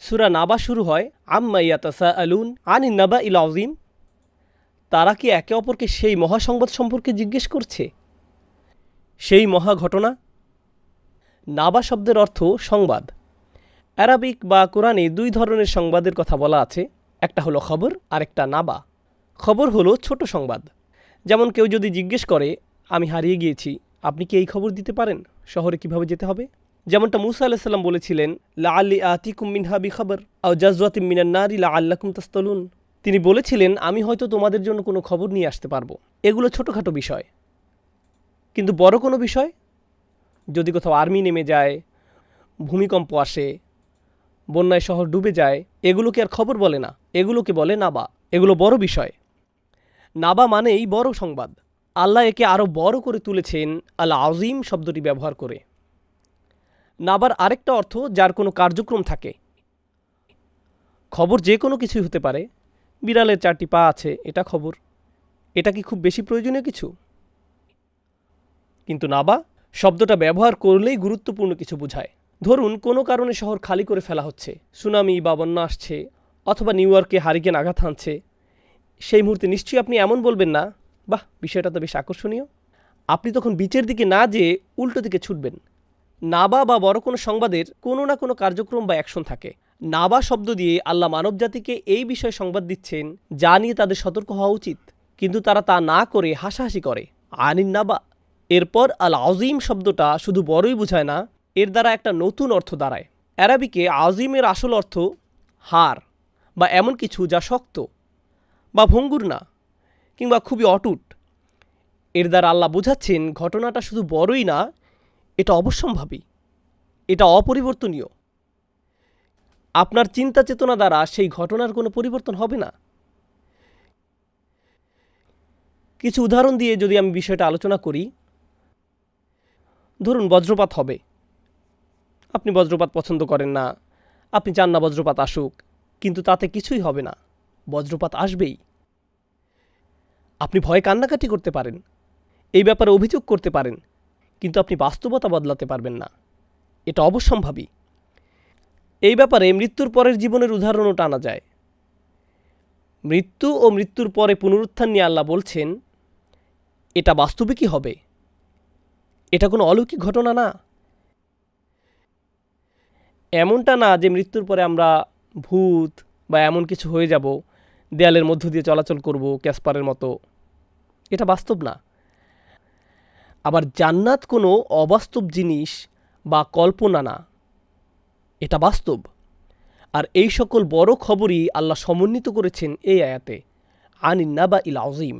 সূরা নাবা শুরু হয় আম্মা ইয়াতাসাআলুন আনিন নাবাইল আযীম। তারা কি একে অপরকে সেই মহাসংবাদ সম্পর্কে জিজ্ঞেস করছে, সেই মহা ঘটনা? নাবা শব্দের অর্থ সংবাদ। অ্যারাবিক বা কোরআনে দুই ধরনের সংবাদের কথা বলা আছে, একটা হলো খবর আর একটা নাবা। খবর হলো ছোট সংবাদ। যেমন কেউ যদি জিজ্ঞেস করে, আমি হারিয়ে গিয়েছি, আপনি কি এই খবর দিতে পারেন শহরে কিভাবে যেতে হবে? যেমনটা মুসা আলাইহিস সালাম বলেছিলেন, লাআল্লি আতিকুম মিনহা বিখবর আও জাযওয়াতিম মিনান নারি লাআল্লাকুম তাসতালুন। তিনি বলেছিলেন, আমি হয়তো তোমাদের জন্য কোনো খবর নিয়ে আসতে পারবো। এগুলো ছোটোখাটো বিষয়, কিন্তু বড় কোনো বিষয়, যদি কোথাও আর্মি নেমে যায়, ভূমিকম্প আসে, বন্যায় শহর ডুবে যায়, এগুলোকে আর খবর বলে না, এগুলোকে বলে নাবা। এগুলো বড় বিষয়। নাবা মানেই বড় সংবাদ। আল্লাহ একে আরও বড় করে তুলেছেন আল আযীম শব্দটি ব্যবহার করে। নাবার আরেকটা অর্থ যার কোনো কার্যক্রম থাকে। খবর যে কোনো কিছুই হতে পারে। বিড়ালের 4টি পা আছে, এটা খবর। এটা কি খুব বেশি প্রয়োজনীয় কিছু? কিন্তু নাবা শব্দটা ব্যবহার করলেই গুরুত্বপূর্ণ কিছু বোঝায়। ধরুন কোনো কারণে শহর খালি করে ফেলা হচ্ছে, সুনামি বা বন্যা আসছে, অথবা নিউ ইয়র্কে হারিকেন আঘাত হানছে। সেই মুহূর্তে নিশ্চয়ই আপনি এমন বলবেন না, বাহ, বিষয়টা তো বেশ আকর্ষণীয়। আপনি তখন বিচের দিকে না যেয়ে উল্টো দিকে ছুটবেন। নাবা বা বড় কোনো সংবাদের কোনো না কোনো কার্যক্রম বা অ্যাকশন থাকে। নাবা শব্দ দিয়ে আল্লাহ মানবজাতিকে এই বিষয়ে সংবাদ দিচ্ছেন যা নিয়ে তাদের সতর্ক হওয়া উচিত, কিন্তু তারা তা না করে হাসাহাসি করে। আনিন নাবা। এরপর আল আযীম শব্দটা শুধু বড়ই বোঝায় না, এর দ্বারা একটা নতুন অর্থ দাঁড়ায়। অ্যারাবিকে আযীমের আসল অর্থ হার বা এমন কিছু যা শক্ত বা ভঙ্গুর না, কিংবা খুবই অটুট। এর দ্বারা আল্লাহ বোঝাচ্ছেন ঘটনাটা শুধু বড়ই না, এটা অবশ্যম্ভাবী, এটা অপরিবর্তনীয়। আপনার চিন্তা চেতনা দ্বারা সেই ঘটনার কোনো পরিবর্তন হবে না। কিছু উদাহরণ দিয়ে যদি আমি বিষয়টা আলোচনা করি, ধরুন বজ্রপাত হবে। আপনি বজ্রপাত পছন্দ করেন না, আপনি চান না বজ্রপাত আসুক, কিন্তু তাতে কিছুই হবে না, বজ্রপাত আসবেই। আপনি ভয়ে কান্নাকাটি করতে পারেন, এই ব্যাপারে অভিযোগ করতে পারেন, কিন্তু আপনি বাস্তবতা বদলাতে পারবেন না, এটা অবশ্যম্ভাবী। এই ব্যাপারে মৃত্যুর পরের জীবনের উদাহরণও টানা যায়। মৃত্যু ও মৃত্যুর পরে পুনরুত্থান নিয়ে আল্লাহ বলছেন, এটা বাস্তবিকই হবে, এটা কোনো অলৌকিক ঘটনা না। এমনটা না যে মৃত্যুর পরে আমরা ভূত বা এমন কিছু হয়ে যাব, দেয়ালের মধ্য দিয়ে চলাচল করব ক্যাসপারের মতো, এটা বাস্তব না। আবার জান্নাত কোনো অবাস্তব জিনিস বা কল্পনা না, এটা বাস্তব। আর এই সকল বড় খবরই আল্লাহ সমন্বিত করেছেন এই আয়াতে, আনিন নাবাইল আযীম।